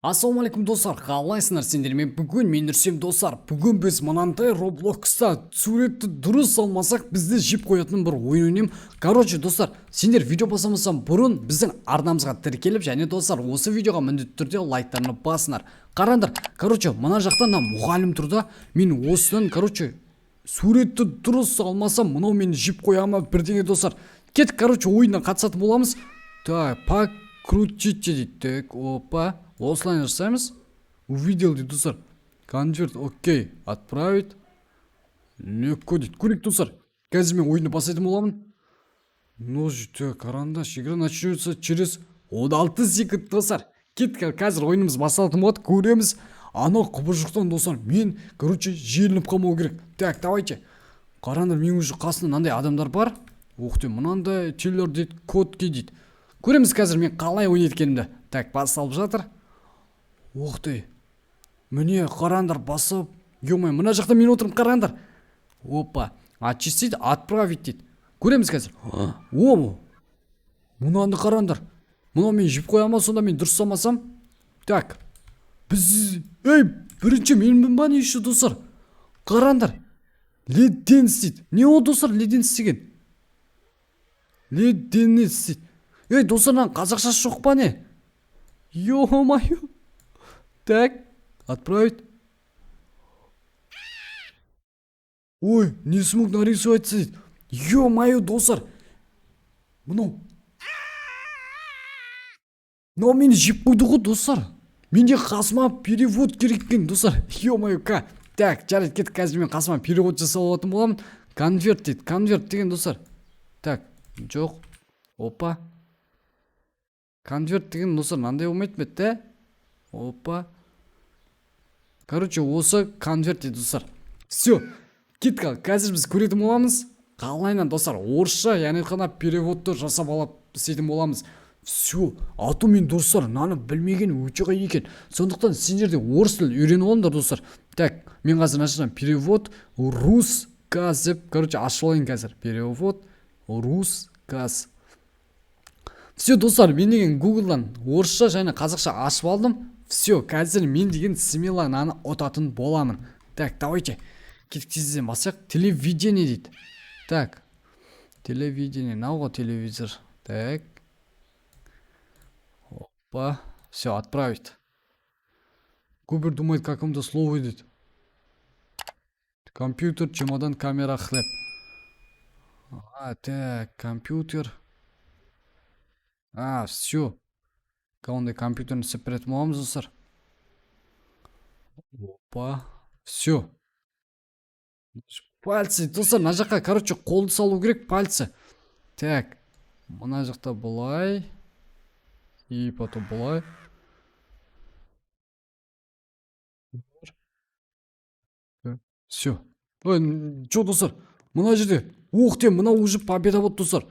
Ассалаумағалейкум достар, қалайсыңдар сендер? Бүгін мен Нұрсем достар. Бүгін біз мынандай Roblox'та суретті дұрыс салмасақ бізді жеп қоятын бір ойын ойнаймын. Короче достар, сендер видео басамасам бұрын біздің арнамызға тіркеліп, және достар осы видеоға міндетті түрде лайктарны басыңдар. Қараңдар, короче мына жақта мұғалім тұрда. Мен осыдан суретті дұрыс салмасам мынау мені жеп қояма бірдеңе достар. Кет, короче ойыннан қатысатын боламыз. Так, покрутите дейді. Опа. Осылай жасаймыз. Увидел дейді достар. Конверт, окей. Отправить. Легко дейді. Көрейік достар. Қазір мен ойынды бастайтын боламын. Ножите, карандаш. Игра начнется через 16 секунд достар. Кетті, қазір ойынымыз басталатын болады. Көреміз. Анау құбыжықтан достар. Мен, желініп қалмау керек. Так, давайте. Қараңдар, мен уже қасында мынандай адамдар бар. Оқты, мынандай телер дейді, кодке дейді. Көреміз қазір мен қалай ойнайды екенімді. Так, басталып жатыр. Оқты. Міне қараңдар басып. Ё-моё, мына жақта мен отырмын, қараңдар. Опа. Очистить, отправить дейді. Көреміз қазір. О, мынаны қараңдар. Мынау мен жеп қоямын, сонда мен дұрыс салмасам. Так. Біз, бірінші менмін ба не еще достар? Қараңдар. Леденс дейді. Не ол достар, леденс деген? Леденс дейді. Достардан қазақшасы жоқ па не? Ё-моё. Так, отправить. Ой, не смог нарисовать дейді. Ё-моё, достар. Мынау мені жеп қойды ғой достар. Менде қасыма перевод керек екен достар. Ё-моё, так, жарайды, кеттік, қазір мен қасыма перевод жасап алатын боламын. Конверт дейді. Конверт деген достар. Так, жоқ. Опа. Конверт деген достар мынандай болмайды ма еді? Опа. Короче, осы конверт дейді достар. Все. Кеттік, қазір біз көретін боламыз. Қалайынан достар, орысша, яғни қана переводты жасап алып істейтін боламыз. Все. Аты мен достар, наны білмеген өте қиын екен. Сондықтан сендер де орыс тілін үйреніп алыңдар достар. Так, мен қазір ашсам перевод руссказ деп, короче, ашып алайын қазір. Перевод руссказ. Все достар, мен деген Google'дан орысша және қазақша ашып алдым. Все, қазір мен деген смело наны ұтатын боламын. Так, давайте. Кеттік тезден бассақ. Телевидение дейді. Так. Телевидение, науға телевизор. Так. Опа. Все, отправить. Кубер думает, каком-то слово идет. Компьютер, чемодан, камера, хлеб. Так, компьютер. Все. Қандай компьютерні сепаретін боламыз достар. Опа. Все. Пальцы, достар, мына жаққа, короче, қолды салу керек, пальцы. Так. Мына жақта бұлай. И потом бұлай. Все. Чё, достар? Мына жерде. Ух ты, мына уже победа болды достар.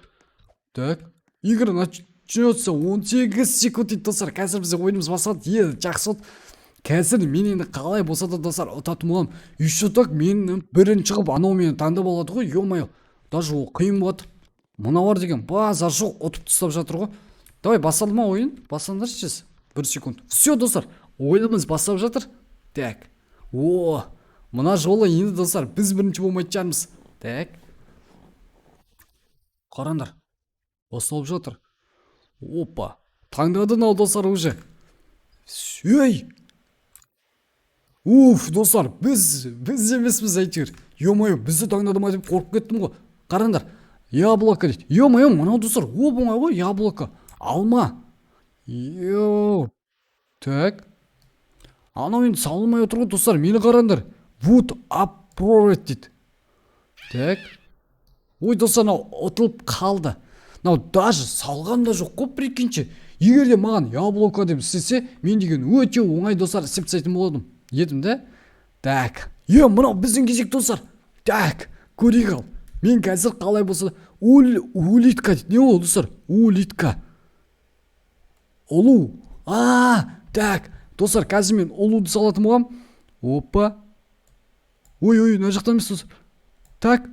Так. Игра начнется 18 секунд дейді достар. Қазір бізде ойынымыз басталды. Жақсы болды. Қазір мен енді қалай болса да достар ұтатын боламын. Еще так мен бірінші шығып анау мені таңдап алады ғой. Ё-моё. Даже ол қиын болады. Мыналар деген базар жоқ, ұтып тастап жатыр ғой. Давай басталды ма ойын? Бастаңдаршы сейчас. 1 секунд. Все достар. Ойынымыз бастап жатыр. Так. О, мына жолы енді достар біз бірінші болмайтын шығармыз. Так. Қараңдар. Басталып жатыр. Опа. Таңдадың ал достар уже. Уф, достар, біз емеспіз әйтеуір. Ё-моё, бізді таңдады ма деп қорқып кеттім ғой. Қараңдар. Яблоко дейді. Ё-моё, мынау достар, оп-оңай ғой, яблоко. Алма. Так. Анау енді салынмай отыр ғой достар, мені қараңдар. Вот апровет дейді. Так. Ой, достар, ұтылып қалды. Даже салған да жоқ қой, прикиньте. Егер де маған яблоко деп істесе, мен деген өте оңай достар істеп тастайтын болдым. Едім да? Так. Мынау біздің кезек достар. Так. Көрейік ал. Мен қазір қалай болса улитка дейді. Не ол достар? Улитка. Олу. Так. Достар, қазір мен олуды салатын болам. Опа. Ой, мына жақтан емес достар. Так.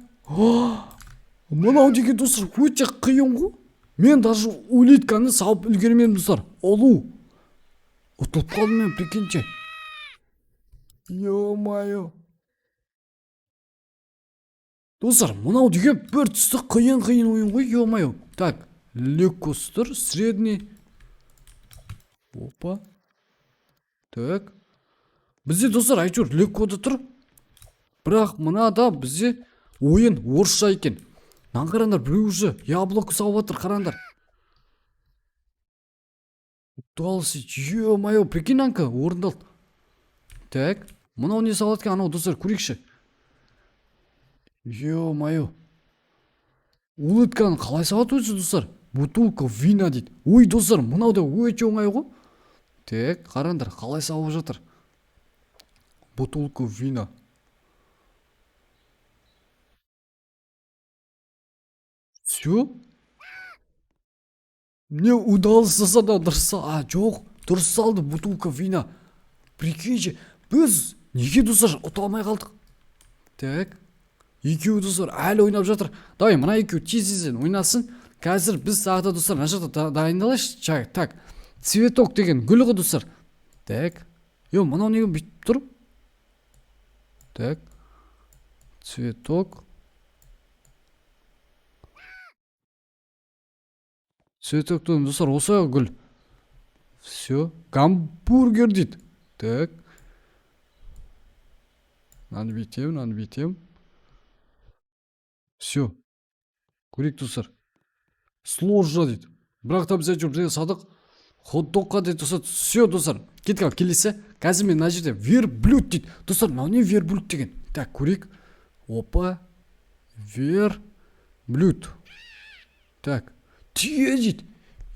Мынау деген достар өте қиын ғой. Мен даже улитканы салып үлгермедім достар. Олу. Ұтылып қалдым мен, прикиньте. Ё-моё. Достар, мынау деген бір түсті қиын ойын ғой, ё-моё. Так, легкостыр, средний. Опа. Так. Бізде достар әйтеуір легкода тұр. Бірақ мынада бізде ойын орысша екен. Нан қараңдар, біреу уже яблоко сауып жатыр, қараңдар. Ұталысы, ё-моё, прикинь анка, орындалды. Так, мынау не салат екен, анау достар, көрейікші. Ё-моё. Улытканы қалай салат өзі достар? Бутылка вина дейді. Ой достар, мынау да өте оңай ғой. Так, қараңдар, қалай салып жатыр. Бутылка вина. Все? Мне удалось да дұрыс. Жоқ, дұрыс салды бутылка вина. Прикиньте, біз неге достар ұта алмай қалдық? Так. Екеуі достар әлі ойнап жатыр. Давай, мына екеуі тез-тезден ойнасын. Қазір біз тағы да достар мына жақта дайындалайықшы. Так, цветок деген гүл ғой достар. Так. Мынау неге бүйтіп тұр? Так. Цветок. Цветоктың достар осы гүл. Все. Гамбургер дейді. Так. Мынаны бүйтем. Все. Көрейік достар. Сложно дейді. Бірақ та біз әйтеуір садық. Хот-догқа дейді достар. Все достар. Кеткен келесі. Қазір мен мына жерде верблюд дейді. Достар, мынау не верблюд деген? Так, көрейік. Опа. Верблюд. Так. Түйе дейді.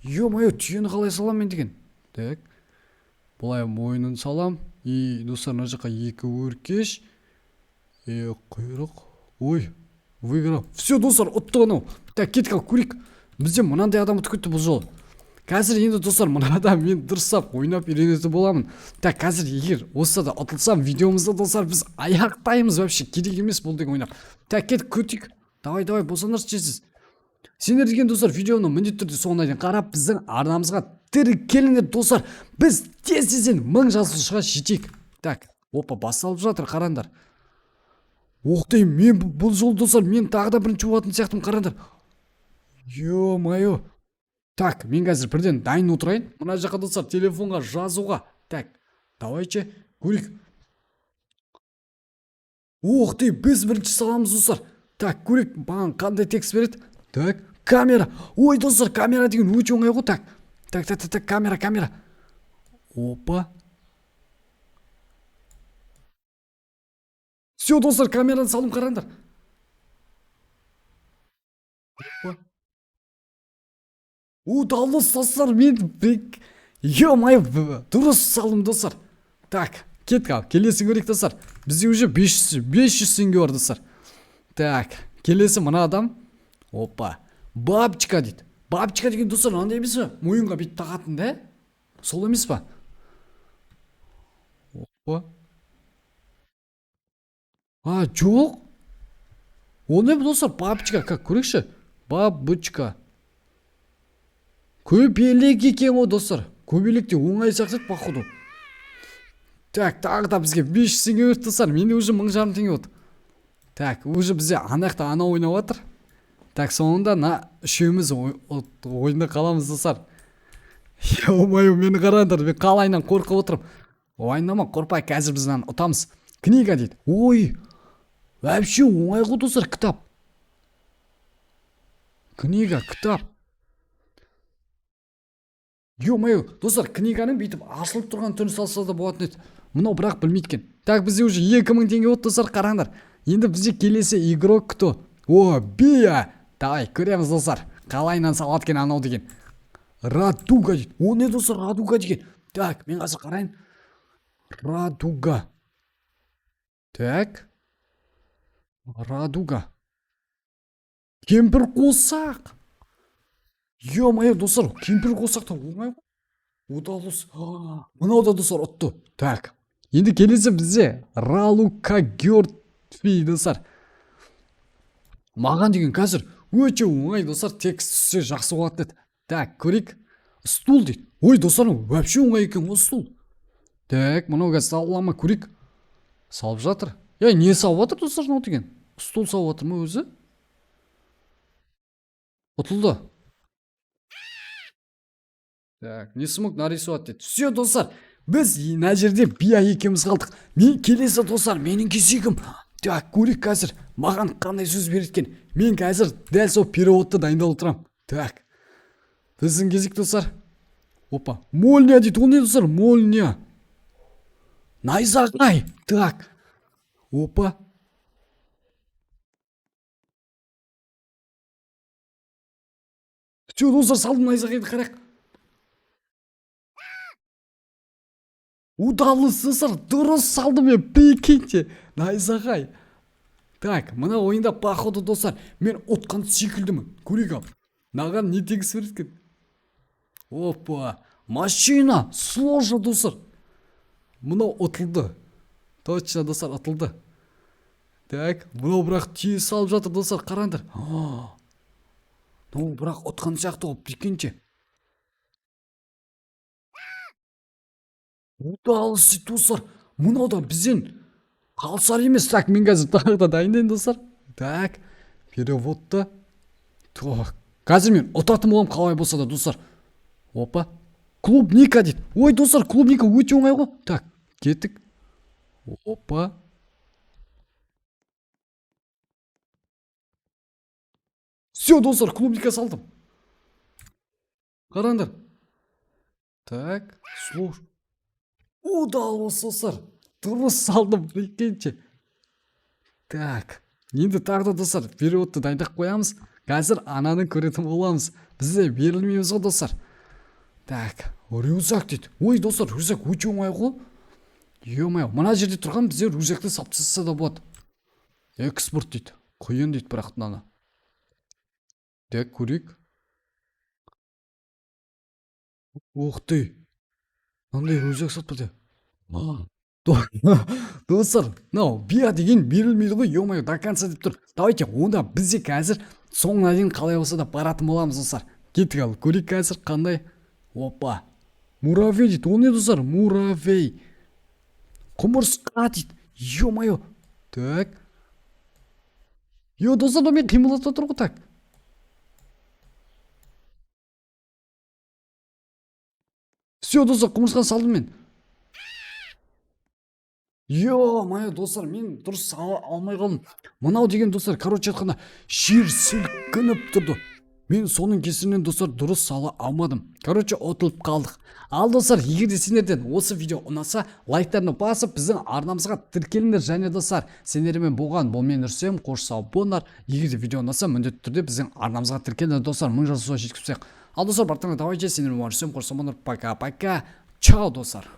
Ё-моё, түйені қалай салам мен деген? Так. Бұлай мойнын салам. И достар, мына жаққа екі өркеш. Құйрық. Ой. Выиграл. Все достар, ұтты анау. Так, кеткен көрейік. Бізде мынандай адам ұтып кетті бұл жолы. Қазір енді достар, мына адам мен дұрыстап ойнап үйренетін боламын. Так, қазір егер осы да ұтылсам видеомызды достар біз аяқтаймыз, вообще керек емес бұл деген ойнап. Так, кет көтік. Давай, босаныршы чесіз. Сендер деген достар видеоны міндетті түрде соңына дейін қарап біздің арнамызға тіркеліңдер достар. Біз тез-тезден 1000 жазылушыға жетейік. Так, опа, басталып жатыр, қараңдар. Оқтай, мен бұл жол достар, мен тағы да бірінші болатын сияқтым, қараңдар. Ё-моё. Так, мен қазір бірден дайын отырайын. Мына жаққа достар телефонға жазуға. Так, давайче, көрейік. Оқтай, біз бірінші саламыз достар. Так, көрейік, маған қандай текст береді. Так, камера. Ой достар, камера деген өте оңай ғой. Так, камера. Опа. Все достар, камераны салым, қараңдар. Опа. Удалыс достар, мен ё-моё, дұрыс салым достар. Так, кеткен, келесі көрейік достар. Бізде уже 500 теңге бар достар. Так, келесі мына адам. Опа, бабочка дейді. Бабочка деген достар, андай емес пе? Мойынға бүйтіп тағатын, да? Сол емес па? Опа. Жоқ. Ол не достар, бабочка, как көрейікші? Бабочка. Көбелек екен ғой достар. Көбелекте оңай сақтайды, походу. Так, тағы да бізге 500 теңге өрт достар. Менде уже 1500 теңге өт. Так, уже бізде анақта ана ойнап жатыр. Так, соңында үшеуміз ойында қаламыз достар. Ё-моё, мені қараңдар, мен қалайынан қорқып отырмын. Ойнама, қорқпай, қазір біз ұтамыз. Книга дейді. Ой, вообще оңай ғой достар, кітап. Книга, кітап. Ё-моё, достар, книганың бүйтіп ашылып тұрған түрін салса да болатын еді. Мынау бірақ білмейді. Так, бізде уже 2000 теңге өт достар, қараңдар. Енді бізде келесі игрок кто? О, Бия. Давай, көреміз достар. Қалайынан салат кен анау деген. Радуга дейді. О, не достар, радуга деген. Так, мен қазір қарайын. Радуга. Так. Радуга. Кемпір қосақ. Ё-моё, достар, кемпір қосақта оңай ғой. Удалыс. Мынау да достар ұтты. Так. Енді келесі бізде Ралука Гёртфи достар. Маған деген қазір өте оңай достар, текст түссе жақсы болатын еді. Так, көрейік. Стул дейді. Ой, достарым, вообще оңай екен ғой стул. Так, мынау қазір салама көрейік. Салып жатыр. Не салып жатыр достар мынау деген? Стул салып жатыр ма өзі? Ұтылды. Так, не смог нарисовать дейді. Все достар, біз мына жерде бия екеуміз қалдық. Мен келесі достар, менің кезегім. Так, көрейік қазір маған қандай сөз береткен. Мен қазір дәл сол переводты дайындап отырамын. Так, біздің кезек достар. Опа, молния дейді. Ол не достар? Молния. Найзағай. Так. Опа. Все достар, салдым найзағайды, қарақ. Удалы достар, дұрыс салдым мен, прикиньте. Найзағай. Так, мына ойында походу достар, мен отқан секілдімін. Көрейік ап. Наған не тегіс береткен? Опа, машина, сложно достар. Мынау ұтылды. Точно достар, ұтылды. Так, мынау бірақ түйе салып жатыр достар, қараңдар. Ну, бірақ ұтқан сияқты ғой, прикиньте. Удалысы достар, мынау да бізден қалсар емес. Так, мен қазір тағы да дайындайын достар. Так, переводты. Так, қазір мен ұтатын болам қалай болса да достар. Опа, клубника дейді. Ой достар, клубника өте оңай ғой. Так, кеттік. Опа. Все достар, клубника салдым. Қараңдар. Так, слушай. Удалыс достар. Дұрыс салдым, прикиньте. Так, енді тағы да достар, переводты дайындап қоямыз. Қазір ананы көретін боламыз. Бізде берілмейміз ғой достар. Так, рюкзак дейді. Ой достар, рюкзак өте оңай ғой. Ё-моё, мына жерде тұрған бізде рюкзакты салып тастаса да болады. Экспорт дейді. Қиын дейді бірақ мынаны. Так, көрейік. Ух ты. Мынандай рюкзак сатпады. Достар, мынау бия деген берілмейді ғой, ё-моё, до конца деп тұр. Давайте, онда бізде қазір соңына дейін қалай болса да баратын боламыз достар. Кеттік ал, көрейік қазір қандай. Опа. Муравей дейді. Ол не достар? Муравей. Құмырсқа дейді. Ё-моё. Так. Достар, мен қимылдатып отыр ғой, так. Все достар, құмырсқаны салдым мен. Ё-моё достар, мен дұрыс сала алмай қалдым. Мынау деген достар, короче айтқанда жер сілкініп тұрды. Мен соның кесірінен достар дұрыс сала алмадым. Короче, ұтылып қалдық. Ал достар, егер де сендерден осы видео ұнаса, лайктарны басып, біздің арнамызға тіркеліңдер. Және достар, сендермен болған бұл мен Үрсем, қош сау болыңдар. Егер де видео ұнаса, міндетті түрде біздің арнамызға тіркеліңдер достар. 1000 жасуға жеткізсек. Ал достар, бартыңдар давайте, сендермен Үрсем, қош сау болыңдар. Пока-пока. Чао достар.